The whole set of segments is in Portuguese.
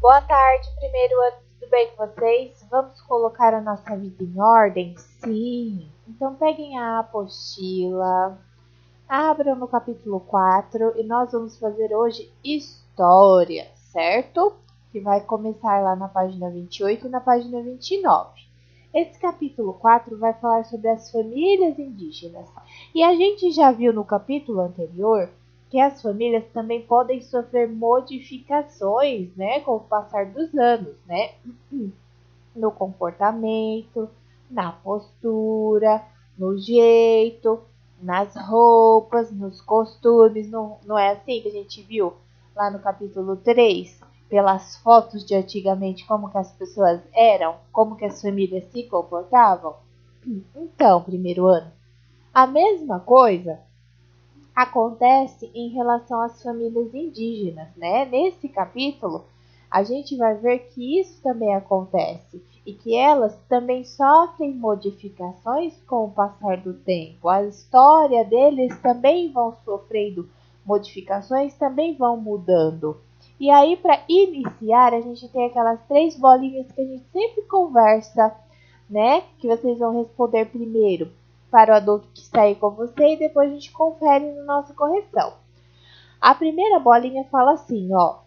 Boa tarde, primeiro ano, tudo bem com vocês? Vamos colocar a nossa vida em ordem? Sim! Então peguem a apostila, abram no capítulo 4 e nós vamos fazer hoje história, certo? Que vai começar lá na página 28 e na página 29. Esse capítulo 4 vai falar sobre as famílias indígenas. E a gente já viu no capítulo anterior que as famílias também podem sofrer modificações, né, com o passar dos anos, né, no comportamento, na postura, no jeito, nas roupas, nos costumes, não é assim que a gente viu lá no capítulo 3, pelas fotos de antigamente, como que as pessoas eram, como que as famílias se comportavam? Então, primeiro ano, a mesma coisa acontece em relação às famílias indígenas, né? Nesse capítulo, a gente vai ver que isso também acontece e que elas também sofrem modificações com o passar do tempo. A história deles também vão sofrendo modificações, também vão mudando. E aí, para iniciar, a gente tem aquelas 3 bolinhas que a gente sempre conversa, né? Que vocês vão responder primeiro para o adulto que está aí com você e depois a gente confere na nossa correção. A primeira bolinha fala assim, ó.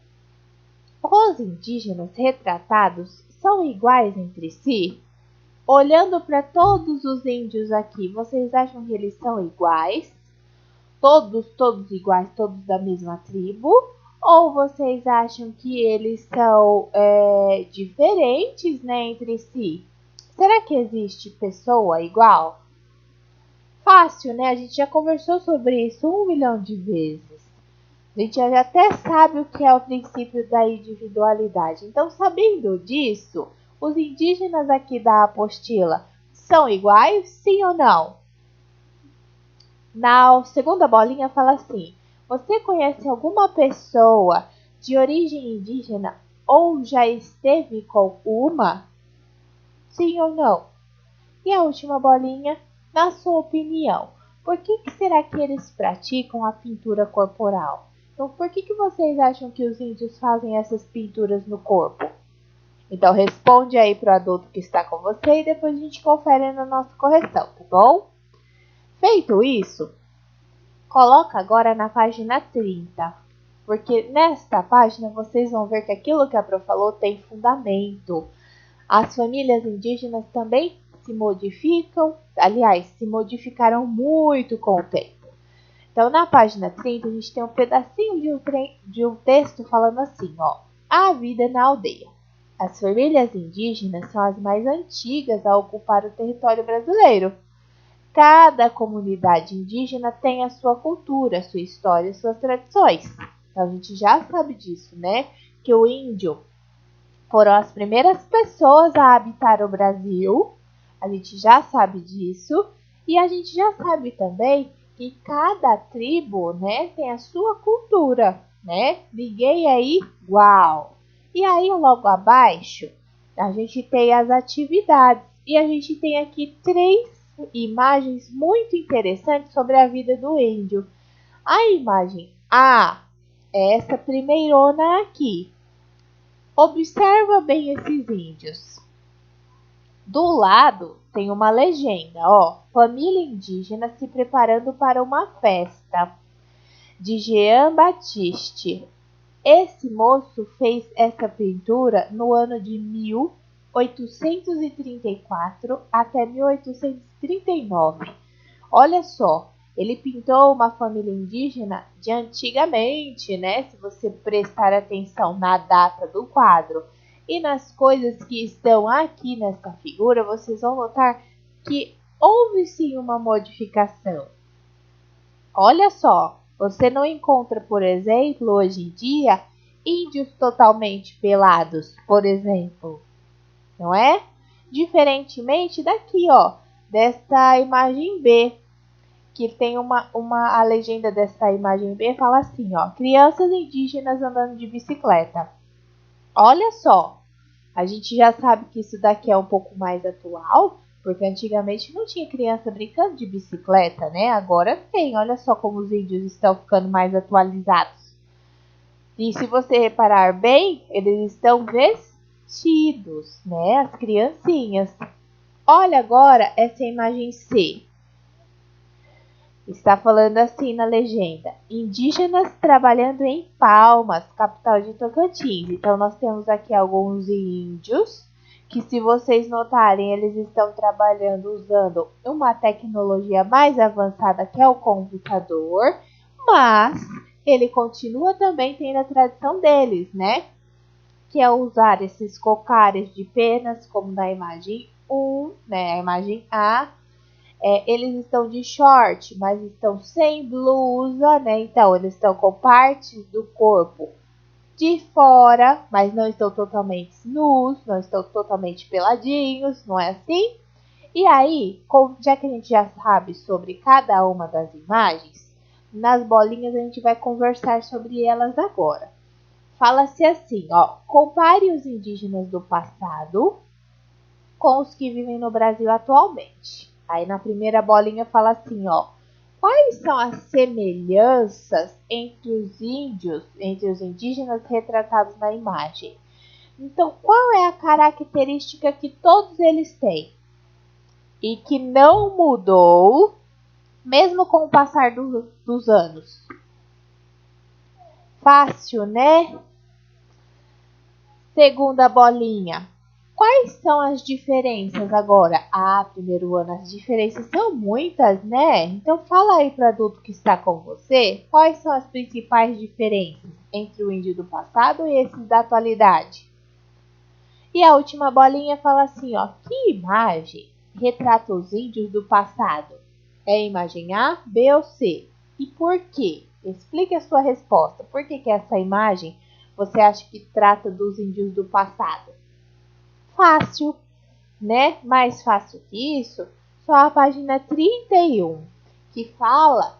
Os indígenas retratados são iguais entre si? Olhando para todos os índios aqui, vocês acham que eles são iguais? Todos iguais, todos da mesma tribo? Ou vocês acham que eles são diferentes, né, entre si? Será que existe pessoa igual? Fácil, né? A gente já conversou sobre isso 1 milhão de vezes. A gente já até sabe o que é o princípio da individualidade. Então, sabendo disso, os indígenas aqui da apostila são iguais, sim ou não? Na segunda bolinha fala assim: você conhece alguma pessoa de origem indígena ou já esteve com uma? Sim ou não? E a última bolinha, na sua opinião, por que será que eles praticam a pintura corporal? Então, por que vocês acham que os índios fazem essas pinturas no corpo? Então, responde aí para o adulto que está com você e depois a gente confere na nossa correção, tá bom? Feito isso, coloca agora na página 30, porque nesta página vocês vão ver que aquilo que a Pro falou tem fundamento. As famílias indígenas também se modificam, aliás, se modificaram muito com o tempo. Então, na página 30, a gente tem um pedacinho de um texto falando assim, ó. A vida na aldeia. As famílias indígenas são as mais antigas a ocupar o território brasileiro. Cada comunidade indígena tem a sua cultura, sua história e suas tradições. Então, a gente já sabe disso, né? Que o índio foram as primeiras pessoas a habitar o Brasil. A gente já sabe disso. E a gente já sabe também que cada tribo, né, tem a sua cultura, né? Ninguém é igual. E aí, logo abaixo, a gente tem as atividades. E a gente tem aqui 3 imagens muito interessantes sobre a vida do índio. A imagem A é essa primeirona aqui. Observa bem esses índios. Do lado tem uma legenda, ó. Família indígena se preparando para uma festa. De Jean Baptiste. Esse moço fez essa pintura no ano de 1834 até 1839. Olha só, ele pintou uma família indígena de antigamente, né? Se você prestar atenção na data do quadro e nas coisas que estão aqui nessa figura, vocês vão notar que houve sim uma modificação. Olha só, você não encontra, por exemplo, hoje em dia, índios totalmente pelados, por exemplo, não é? Diferentemente daqui, ó, dessa imagem B, que tem a legenda dessa imagem B fala assim, ó, crianças indígenas andando de bicicleta. Olha só, a gente já sabe que isso daqui é um pouco mais atual, porque antigamente não tinha criança brincando de bicicleta, né? Agora tem, olha só como os índios estão ficando mais atualizados. E se você reparar bem, eles estão vestidos, né? As criancinhas. Olha agora essa imagem C. Está falando assim na legenda: indígenas trabalhando em Palmas, capital de Tocantins. Então nós temos aqui alguns índios que, se vocês notarem, eles estão trabalhando usando uma tecnologia mais avançada, que é o computador, mas ele continua também tendo a tradição deles, né? Que é usar esses cocares de penas, como na imagem 1, né? A imagem A. Eles estão de short, mas estão sem blusa, né? Então, eles estão com partes do corpo de fora, mas não estão totalmente nus, não estão totalmente peladinhos, não é assim? E aí, já que a gente já sabe sobre cada uma das imagens, nas bolinhas a gente vai conversar sobre elas agora. Fala-se assim, ó: compare os indígenas do passado com os que vivem no Brasil atualmente. Aí na primeira bolinha fala assim, ó: quais são as semelhanças entre os índios, entre os indígenas retratados na imagem? Então, qual é a característica que todos eles têm e que não mudou, mesmo com o passar dos anos? Fácil, né? Segunda bolinha: quais são as diferenças agora? Primeiro ano, as diferenças são muitas, né? Então fala aí para o adulto que está com você, quais são as principais diferenças entre o índio do passado e esses da atualidade? E a última bolinha fala assim, ó: que imagem retrata os índios do passado? É a imagem A, B ou C? E por quê? Explique a sua resposta. Por que essa imagem você acha que trata dos índios do passado? Fácil, né? Mais fácil que isso, só a página 31, que fala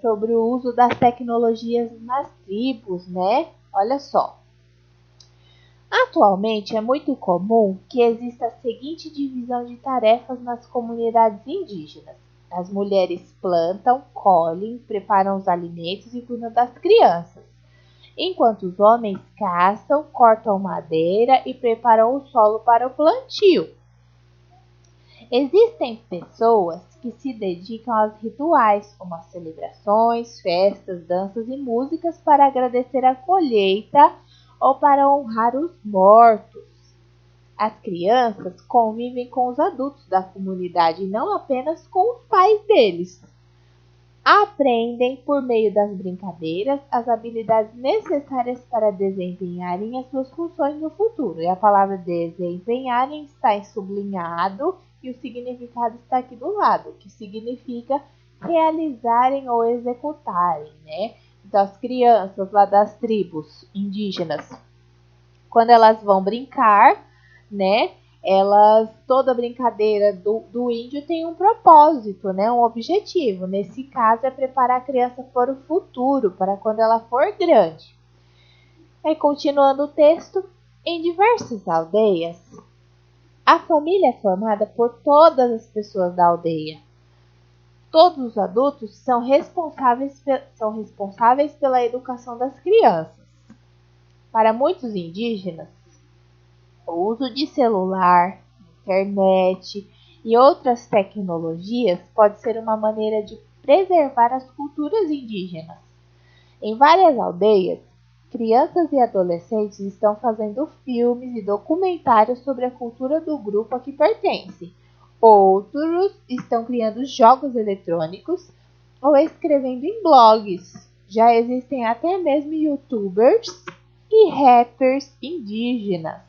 sobre o uso das tecnologias nas tribos, né? Olha só. Atualmente é muito comum que exista a seguinte divisão de tarefas nas comunidades indígenas: as mulheres plantam, colhem, preparam os alimentos e cuidam das crianças, enquanto os homens caçam, cortam madeira e preparam o solo para o plantio. Existem pessoas que se dedicam aos rituais, como as celebrações, festas, danças e músicas para agradecer a colheita ou para honrar os mortos. As crianças convivem com os adultos da comunidade e não apenas com os pais deles. Aprendem, por meio das brincadeiras, as habilidades necessárias para desempenharem as suas funções no futuro. E a palavra desempenharem está em sublinhado e o significado está aqui do lado, que significa realizarem ou executarem, né? Então, as crianças lá das tribos indígenas, quando elas vão brincar, né? Toda brincadeira do índio tem um propósito, né? Um objetivo. Nesse caso é preparar a criança para o futuro, para quando ela for grande. Aí, continuando o texto, em diversas aldeias, a família é formada por todas as pessoas da aldeia. Todos os adultos são responsáveis pela educação das crianças. Para muitos indígenas, o uso de celular, internet e outras tecnologias pode ser uma maneira de preservar as culturas indígenas. Em várias aldeias, crianças e adolescentes estão fazendo filmes e documentários sobre a cultura do grupo a que pertencem. Outros estão criando jogos eletrônicos ou escrevendo em blogs. Já existem até mesmo youtubers e rappers indígenas.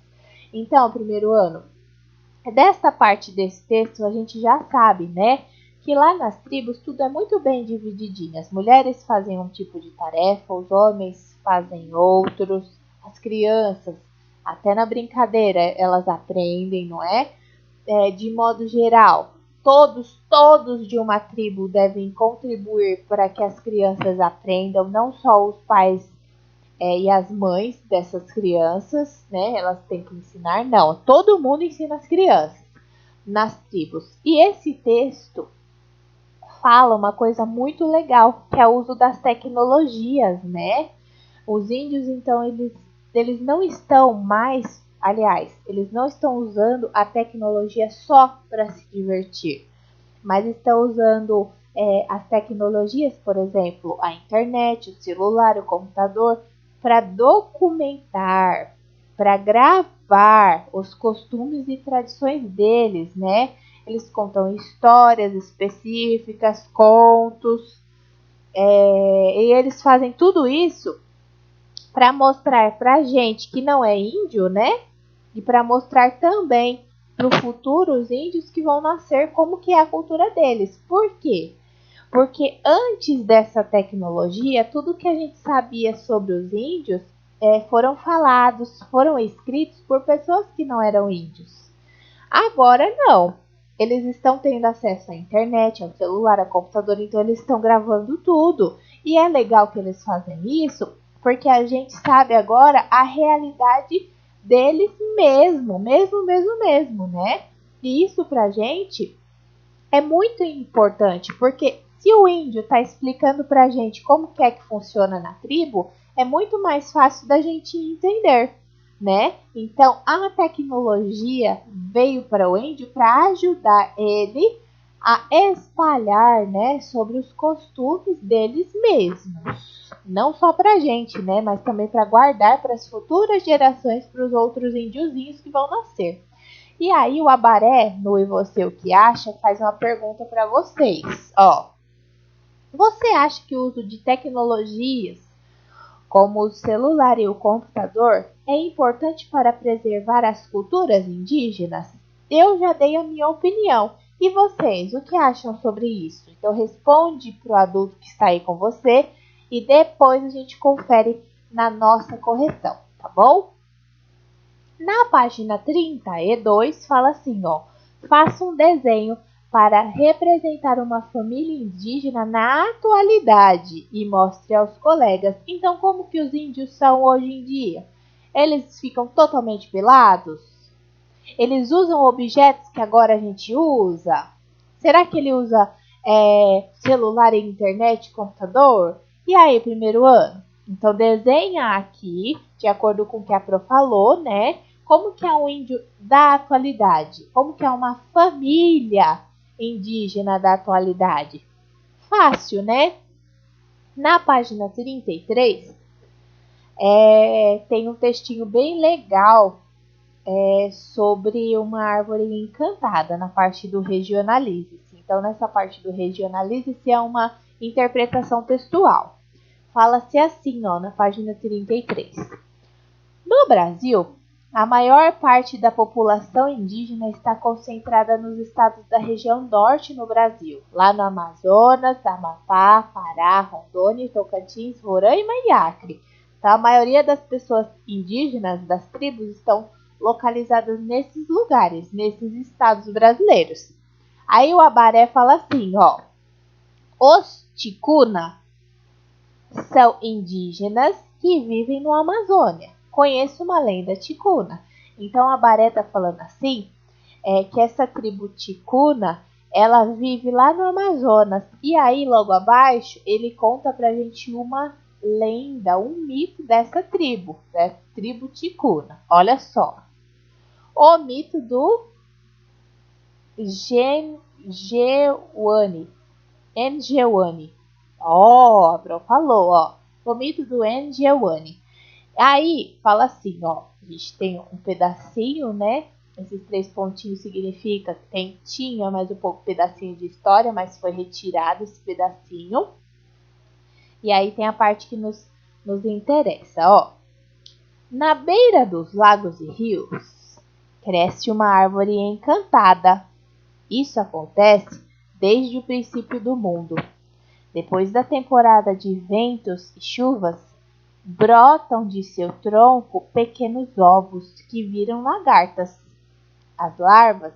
Então, primeiro ano, desta parte desse texto a gente já sabe, né? Que lá nas tribos tudo é muito bem divididinho. As mulheres fazem um tipo de tarefa, os homens fazem outros, as crianças, até na brincadeira, elas aprendem, não é? De modo geral, todos de uma tribo devem contribuir para que as crianças aprendam, não só os pais e as mães dessas crianças, né? Elas têm que ensinar, não, todo mundo ensina as crianças nas tribos. E esse texto fala uma coisa muito legal, que é o uso das tecnologias, né? Os índios, então, eles não estão mais, aliás, eles não estão usando a tecnologia só para se divertir, mas estão usando as tecnologias, por exemplo, a internet, o celular, o computador, para documentar, para gravar os costumes e tradições deles, né? Eles contam histórias específicas, contos, e eles fazem tudo isso para mostrar para a gente que não é índio, né? E para mostrar também para o futuro os índios que vão nascer como que é a cultura deles. Por quê? Porque antes dessa tecnologia, tudo que a gente sabia sobre os índios foram falados, foram escritos por pessoas que não eram índios. Agora não. Eles estão tendo acesso à internet, ao celular, ao computador, então eles estão gravando tudo. E é legal que eles fazem isso, porque a gente sabe agora a realidade deles mesmo, né? E isso pra gente é muito importante, porque se o índio está explicando pra gente como que é que funciona na tribo, é muito mais fácil da gente entender, né? Então, a tecnologia veio para o índio para ajudar ele a espalhar, né, sobre os costumes deles mesmos. Não só para a gente, né, mas também para guardar para as futuras gerações, para os outros índiozinhos que vão nascer. E aí o Abaré, no E Você O Que Acha, faz uma pergunta para vocês. Ó, você acha que o uso de tecnologias como o celular e o computador, é importante para preservar as culturas indígenas? Eu já dei a minha opinião. E vocês, o que acham sobre isso? Então responde para o adulto que está aí com você e depois a gente confere na nossa correção, tá bom? Na página 32 fala assim, ó: faça um desenho para representar uma família indígena na atualidade e mostre aos colegas. Então, como que os índios são hoje em dia? Eles ficam totalmente pelados? Eles usam objetos que agora a gente usa? Será que ele usa celular, internet, computador? E aí, primeiro ano? Então, desenha aqui, de acordo com o que a Pro falou, né? Como que é um índio da atualidade? Como que é uma família indígena da atualidade? Fácil, né? Na página 33, tem um textinho bem legal sobre uma árvore encantada na parte do regionalize-se. Então, nessa parte do regionalize-se é uma interpretação textual. Fala-se assim, ó, na página 33. No Brasil, a maior parte da população indígena está concentrada nos estados da região norte no Brasil, lá no Amazonas, Amapá, Pará, Rondônia, Tocantins, Roraima e Acre. Então, a maioria das pessoas indígenas das tribos estão localizadas nesses lugares, nesses estados brasileiros. Aí o Abaré fala assim, ó: os ticuna são indígenas que vivem no Amazônia. Conheço uma lenda ticuna. Então a Baré está falando assim, que essa tribo ticuna, ela vive lá no Amazonas. E aí logo abaixo ele conta pra gente uma lenda, um mito dessa tribo, da tribo ticuna. Olha só. O mito do Enjeuane. Ó, Bro falou, ó. O mito do Enjeuane. Aí, fala assim, ó. A gente tem um pedacinho, né? Esses 3 pontinhos significa que tinha mais um pouco pedacinho de história, mas foi retirado esse pedacinho. E aí tem a parte que nos interessa, ó. Na beira dos lagos e rios, cresce uma árvore encantada. Isso acontece desde o princípio do mundo. Depois da temporada de ventos e chuvas, brotam de seu tronco pequenos ovos que viram lagartas. As larvas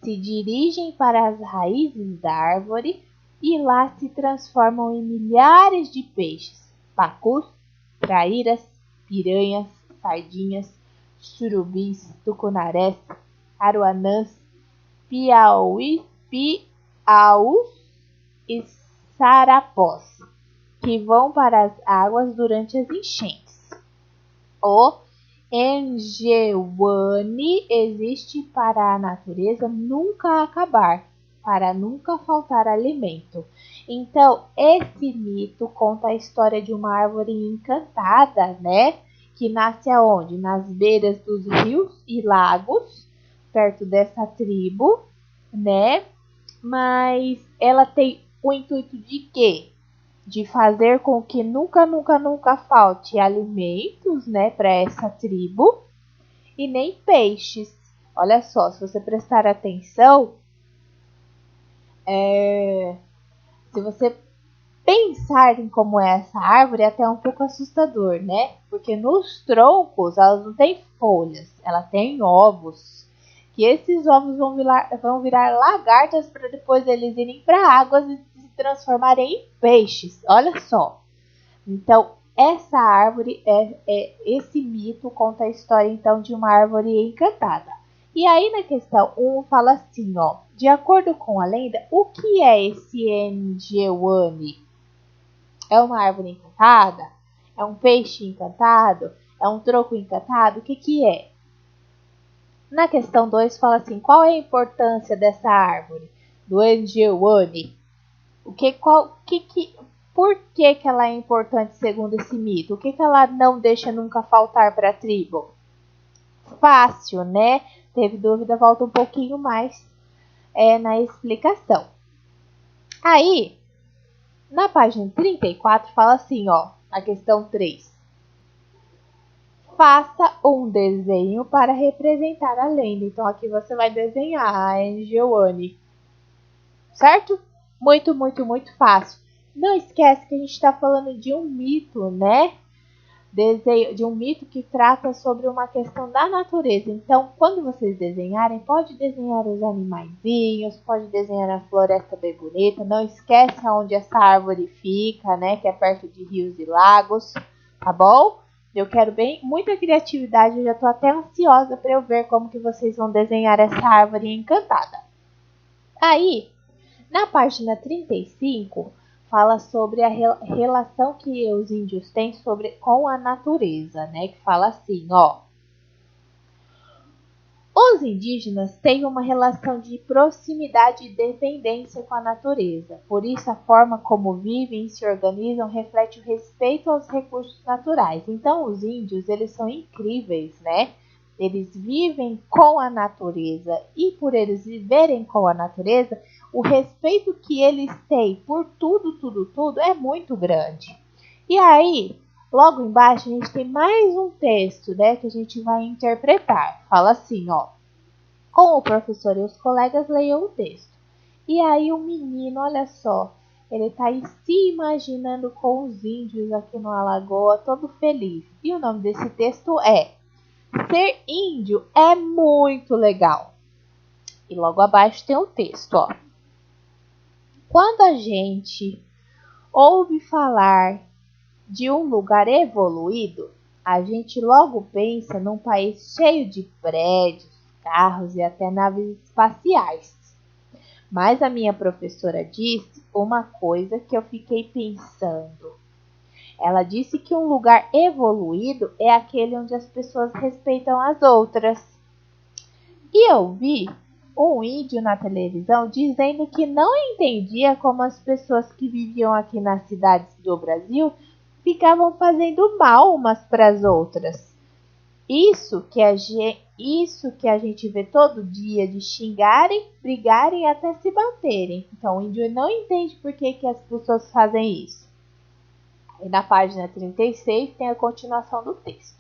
se dirigem para as raízes da árvore e lá se transformam em milhares de peixes, pacus, traíras, piranhas, sardinhas, surubins, tucunarés, aruanãs, piaus e sarapós. que vão para as águas durante as enchentes. O enjeune existe para a natureza nunca acabar, para nunca faltar alimento. Então, esse mito conta a história de uma árvore encantada, né? Que nasce aonde? Nas beiras dos rios e lagos, perto dessa tribo, né? Mas ela tem o intuito de quê? De fazer com que nunca falte alimentos, né, para essa tribo e nem peixes. Olha só, se você prestar atenção, se você pensar em como é essa árvore, é até um pouco assustador, né? Porque nos troncos elas não têm folhas, ela tem ovos. Que esses ovos vão virar lagartas para depois eles irem para águas e se transformarem em peixes. Olha só. Então, essa árvore, esse mito conta a história então de uma árvore encantada. E aí na questão 1 fala assim, ó, de acordo com a lenda, o que é esse enjeune? É uma árvore encantada? É um peixe encantado? É um troco encantado? O que é? Na questão 2 fala assim, qual é a importância dessa árvore? Do enjeune? Por que ela é importante segundo esse mito? O que ela não deixa nunca faltar para a tribo? Fácil, né? Teve dúvida, volta um pouquinho mais na explicação. Aí, na página 34, fala assim, ó, a questão 3. Faça um desenho para representar a lenda. Então, aqui você vai desenhar a enjeune, certo? Muito fácil. Não esquece que a gente está falando de um mito, né? De um mito que trata sobre uma questão da natureza. Então, quando vocês desenharem, pode desenhar os animaizinhos, pode desenhar a floresta bem bonita. Não esquece onde essa árvore fica, né? Que é perto de rios e lagos, tá bom? Eu quero muita criatividade, eu já estou até ansiosa para eu ver como que vocês vão desenhar essa árvore encantada. Aí, na página 35, fala sobre a relação que os índios têm com a natureza, né? Que fala assim, ó. Os indígenas têm uma relação de proximidade e dependência com a natureza. Por isso, a forma como vivem e se organizam reflete o respeito aos recursos naturais. Então, os índios, eles são incríveis, né? Eles vivem com a natureza e por eles viverem com a natureza, o respeito que eles têm por tudo é muito grande. E aí, logo embaixo, a gente tem mais um texto, né, que a gente vai interpretar. Fala assim, ó. Com o professor e os colegas, leiam o texto. E aí o menino, olha só, ele tá aí se imaginando com os índios aqui no Alagoa, todo feliz. E o nome desse texto é Ser índio é muito legal. E logo abaixo tem o texto, ó. Quando a gente ouve falar de um lugar evoluído, a gente logo pensa num país cheio de prédios, carros e até naves espaciais. Mas a minha professora disse uma coisa que eu fiquei pensando. Ela disse que um lugar evoluído é aquele onde as pessoas respeitam as outras. E eu vi um índio na televisão dizendo que não entendia como as pessoas que viviam aqui nas cidades do Brasil ficavam fazendo mal umas para as outras. Isso que a gente vê todo dia de xingarem, brigarem e até se baterem. Então o índio não entende por que as pessoas fazem isso. E na página 36 tem a continuação do texto.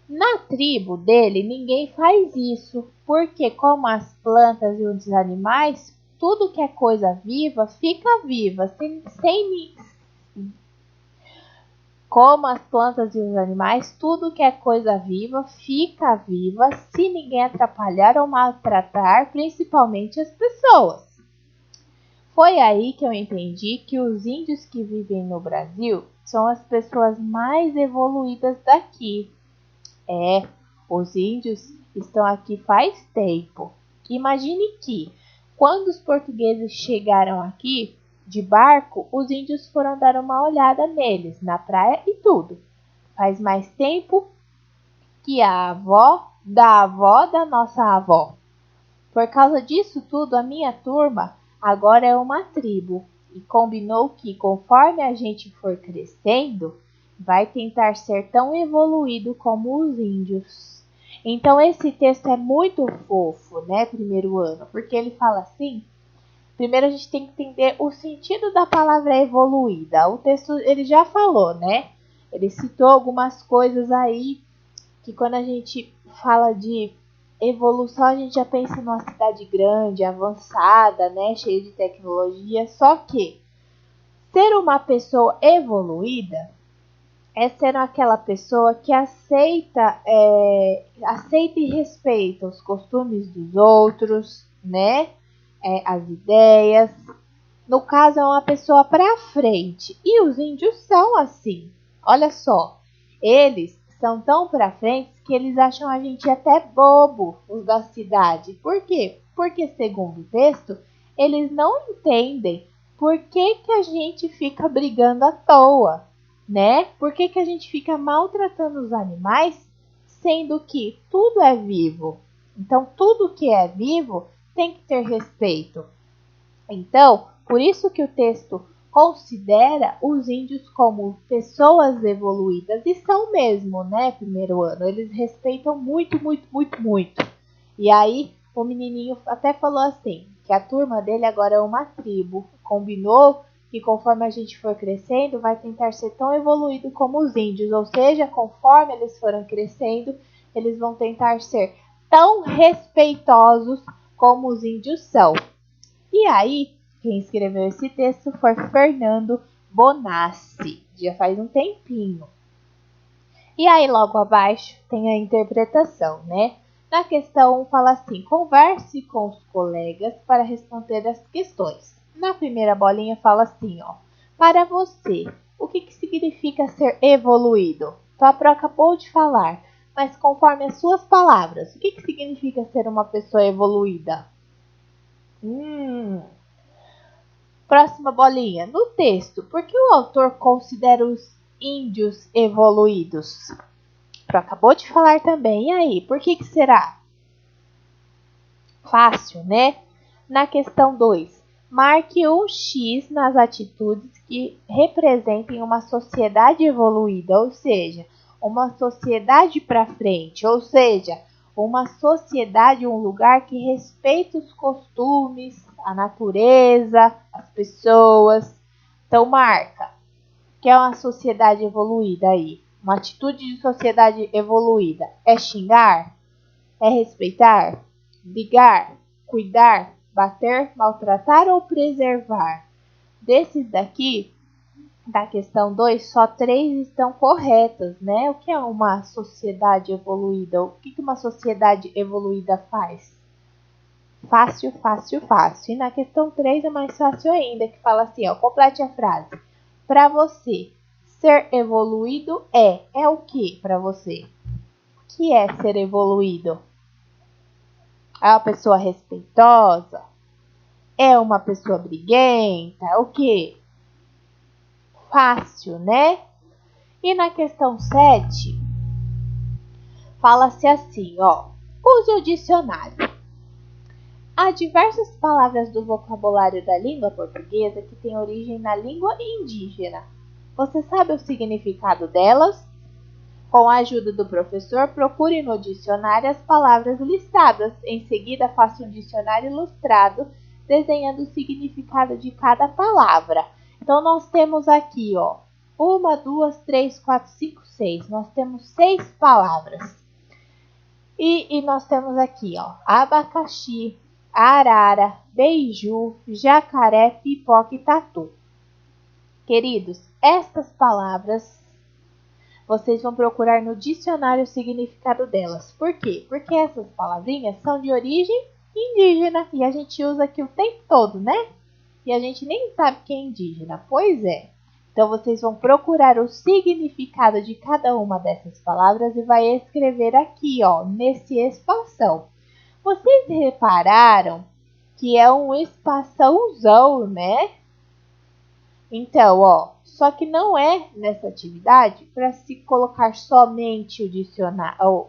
Na tribo dele, ninguém faz isso, porque como as plantas e os animais, tudo que é coisa viva fica viva, como as plantas e os animais, tudo que é coisa viva fica viva se ninguém atrapalhar ou maltratar, principalmente as pessoas. Foi aí que eu entendi que os índios que vivem no Brasil são as pessoas mais evoluídas daqui. Os índios estão aqui faz tempo. Imagine que, quando os portugueses chegaram aqui, de barco, os índios foram dar uma olhada neles, na praia e tudo. Faz mais tempo que a avó da nossa avó. Por causa disso tudo, a minha turma agora é uma tribo e combinou que, conforme a gente for crescendo, vai tentar ser tão evoluído como os índios. Então esse texto é muito fofo, né, primeiro ano, porque ele fala assim. Primeiro a gente tem que entender o sentido da palavra evoluída. O texto ele já falou, né? Ele citou algumas coisas aí que quando a gente fala de evolução, a gente já pensa numa cidade grande, avançada, né, cheia de tecnologia. Só que ser uma pessoa evoluída é ser aquela pessoa que aceita e respeita os costumes dos outros, né? As ideias. No caso, é uma pessoa para frente. E os índios são assim. Olha só, eles são tão para frente que eles acham a gente até bobo, os da cidade. Por quê? Porque, segundo o texto, eles não entendem por que a gente fica brigando à toa, né? Por que a gente fica maltratando os animais, sendo que tudo é vivo. Então, tudo que é vivo tem que ter respeito. Então, por isso que o texto considera os índios como pessoas evoluídas, e são mesmo, né, primeiro ano. Eles respeitam muito, muito, muito, muito. E aí, o menininho até falou assim, que a turma dele agora é uma tribo. Combinou que conforme a gente for crescendo, vai tentar ser tão evoluído como os índios. Ou seja, conforme eles forem crescendo, eles vão tentar ser tão respeitosos como os índios são. E aí, quem escreveu esse texto foi Fernando Bonassi, já faz um tempinho. E aí, logo abaixo, tem a interpretação, né? Na questão 1 fala assim, converse com os colegas para responder as questões. Na primeira bolinha fala assim, ó, para você, o que significa ser evoluído? Tua Pro acabou de falar, mas conforme as suas palavras, o que significa ser uma pessoa evoluída? Próxima bolinha. No texto, por que o autor considera os índios evoluídos? Acabou de falar também. E aí, por que será? Fácil, né? Na questão 2, marque um X nas atitudes que representem uma sociedade evoluída, ou seja, uma sociedade para frente, ou seja, uma sociedade, um lugar que respeita os costumes, a natureza, as pessoas. Então, marca que é uma sociedade evoluída aí. Uma atitude de sociedade evoluída é xingar, é respeitar, ligar, cuidar, bater, maltratar ou preservar. Desses daqui, da questão 2, só 3 estão corretas, né? O que é uma sociedade evoluída? O que uma sociedade evoluída faz? Fácil, fácil, fácil. E na questão 3 é mais fácil ainda, que fala assim, ó, complete a frase. Para você, ser evoluído é o que para você? O que é ser evoluído? É uma pessoa respeitosa? É uma pessoa briguenta? É o que? Fácil, né? E na questão 7, fala-se assim, ó. Use o dicionário. Há diversas palavras do vocabulário da língua portuguesa que têm origem na língua indígena. Você sabe o significado delas? Com a ajuda do professor, procure no dicionário as palavras listadas. Em seguida, faça um dicionário ilustrado, desenhando o significado de cada palavra. Então, nós temos aqui, ó, 1, 2, 3, 4, 5, 6. Nós temos 6 palavras. E nós temos aqui, ó, abacaxi, arara, beiju, jacaré, pipoca e tatu. Queridos, estas palavras vocês vão procurar no dicionário o significado delas. Por quê? Porque essas palavrinhas são de origem indígena e a gente usa aqui o tempo todo, né? E a gente nem sabe que é indígena. Pois é. Então, vocês vão procurar o significado de cada uma dessas palavras e vai escrever aqui, ó, nesse espação. Vocês repararam que é um espaçãozão, né? Então, ó, só que não é nessa atividade para se colocar somente o dicionário,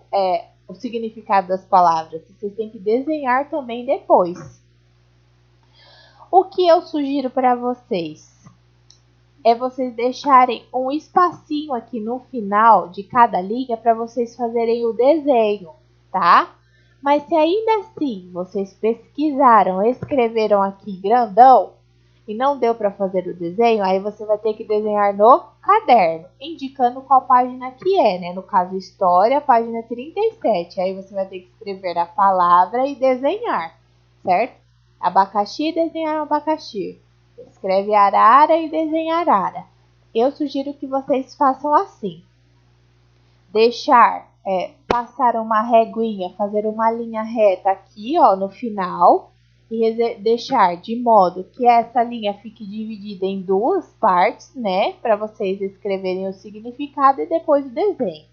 o significado das palavras. Vocês têm que desenhar também depois. O que eu sugiro para vocês é vocês deixarem um espacinho aqui no final de cada linha para vocês fazerem o desenho, tá? Mas se ainda assim vocês pesquisaram, escreveram aqui grandão e não deu para fazer o desenho, aí você vai ter que desenhar no caderno, indicando qual página que é, né? No caso, história, página 37. Aí você vai ter que escrever a palavra e desenhar, certo? Abacaxi, desenhar um abacaxi. Escreve arara e desenha arara. Eu sugiro que vocês façam assim. Deixar, passar uma reguinha, fazer uma linha reta aqui, ó, no final. E deixar de modo que essa linha fique dividida em duas partes, né? Para vocês escreverem o significado e depois o desenho.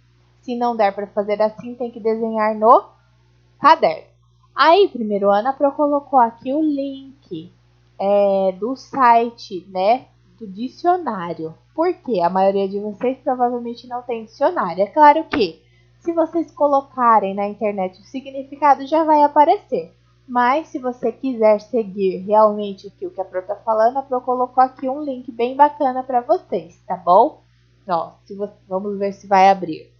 Se não der para fazer assim, tem que desenhar no caderno. Aí, primeiro ano, a Pro colocou aqui o link do site, né, do dicionário. Porque a maioria de vocês provavelmente não tem dicionário. É claro que se vocês colocarem na internet o significado já vai aparecer. Mas se você quiser seguir realmente o que a Pro tá falando, a Pro colocou aqui um link bem bacana para vocês, tá bom? Ó, vamos ver se vai abrir.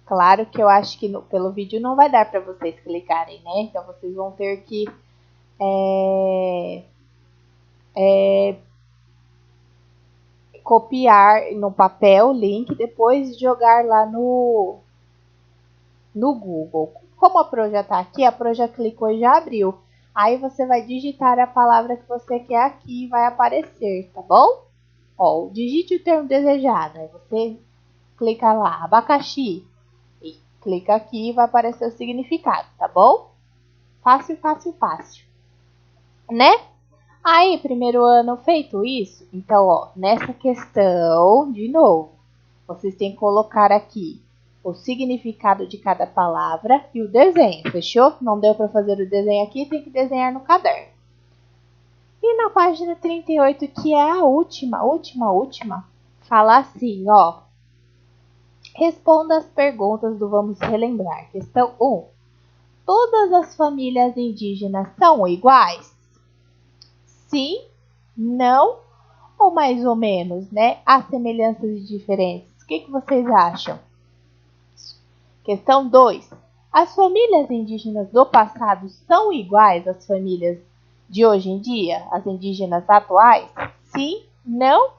Claro que eu acho que pelo vídeo não vai dar para vocês clicarem, né? Então vocês vão ter que copiar no papel o link e depois jogar lá no Google. Como a Pro já está aqui, a Pro já clicou e já abriu. Aí você vai digitar a palavra que você quer aqui e vai aparecer, tá bom? Ó, digite o termo desejado. Aí você clica lá, abacaxi. E clica aqui e vai aparecer o significado, tá bom? Fácil, fácil, fácil. Né? Aí, primeiro ano feito isso, então, ó, nessa questão, de novo, vocês têm que colocar aqui o significado de cada palavra e o desenho, fechou? Não deu para fazer o desenho aqui, tem que desenhar no caderno. E na página 38, que é a última, fala assim, ó. Responda as perguntas do Vamos Relembrar. Questão 1. Todas as famílias indígenas são iguais? Sim, não ou mais ou menos, né? Há semelhanças e diferenças. O que vocês acham? Questão 2. As famílias indígenas do passado são iguais às famílias de hoje em dia, as indígenas atuais? Sim, não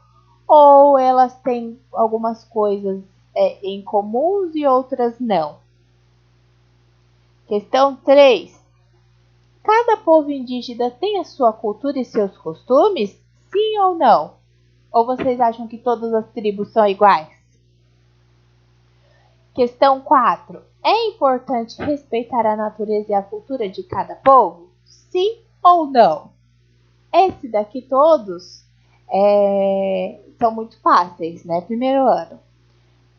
ou elas têm algumas coisas em comuns e outras não? Questão 3. Cada povo indígena tem a sua cultura e seus costumes? Sim ou não? Ou vocês acham que todas as tribos são iguais? Questão 4. É importante respeitar a natureza e a cultura de cada povo? Sim ou não? Esse daqui todos são muito fáceis, né? Primeiro ano.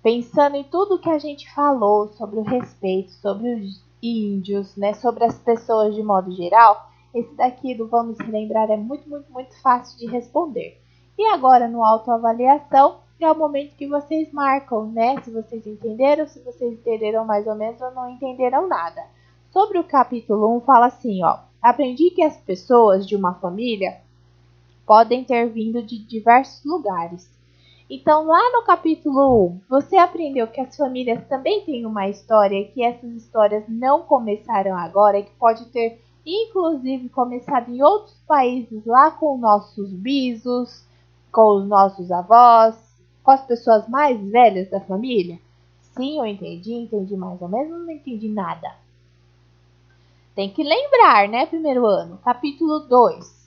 Pensando em tudo que a gente falou sobre o respeito, sobre os índios, né? Sobre as pessoas de modo geral, esse daqui do Vamos Relembrar é muito, muito, muito fácil de responder. E agora no autoavaliação é o momento que vocês marcam, né? Se vocês entenderam, se vocês entenderam mais ou menos ou não entenderam nada. Sobre o capítulo 1 fala assim, ó. Aprendi que as pessoas de uma família podem ter vindo de diversos lugares. Então, lá no capítulo 1, você aprendeu que as famílias também têm uma história, que essas histórias não começaram agora, que pode ter, inclusive, começado em outros países, lá com nossos bisos, com os nossos avós, com as pessoas mais velhas da família? Sim, eu entendi mais ou menos, não entendi nada. Tem que lembrar, né, primeiro ano? Capítulo 2.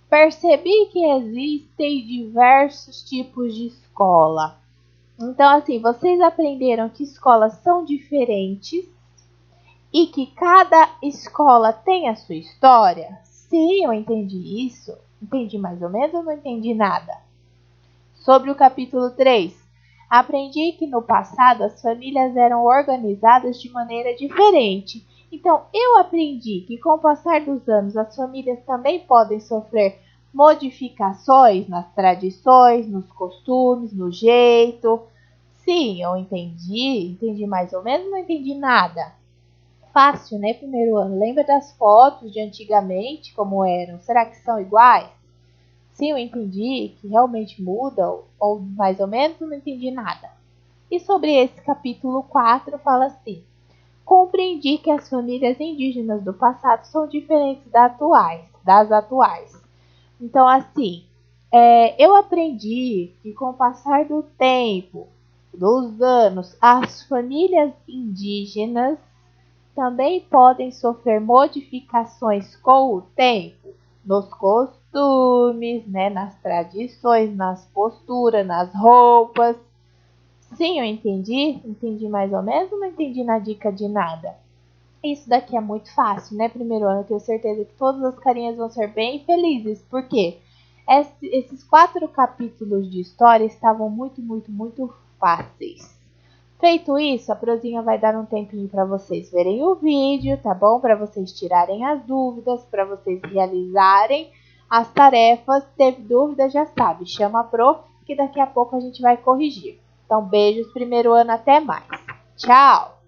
Percebi que existem diversos tipos de escola. Então, assim, vocês aprenderam que escolas são diferentes e que cada escola tem a sua história? Sim, eu entendi isso. Entendi mais ou menos ou não entendi nada? Sobre o capítulo 3. Aprendi que no passado as famílias eram organizadas de maneira diferente Então, eu aprendi que com o passar dos anos as famílias também podem sofrer modificações nas tradições, nos costumes, no jeito. Sim, eu entendi mais ou menos, não entendi nada. Fácil, né? Primeiro ano. Lembra das fotos de antigamente, como eram? Será que são iguais? Sim, eu entendi que realmente muda, ou mais ou menos, não entendi nada. E sobre esse capítulo 4 fala assim: compreendi que as famílias indígenas do passado são diferentes das atuais. Então, assim, eu aprendi que com o passar do tempo, dos anos, as famílias indígenas também podem sofrer modificações com o tempo, nos costumes, né, nas tradições, nas posturas, nas roupas. Sim, eu entendi mais ou menos, não entendi na dica de nada. Isso daqui é muito fácil, né? Primeiro ano, eu tenho certeza que todas as carinhas vão ser bem felizes, porque esses 4 capítulos de história estavam muito fáceis. Feito isso, a prozinha vai dar um tempinho para vocês verem o vídeo, tá bom? Para vocês tirarem as dúvidas, para vocês realizarem as tarefas. Teve dúvida, já sabe, chama a prof, que daqui a pouco a gente vai corrigir. Então, beijos, primeiro ano, até mais. Tchau!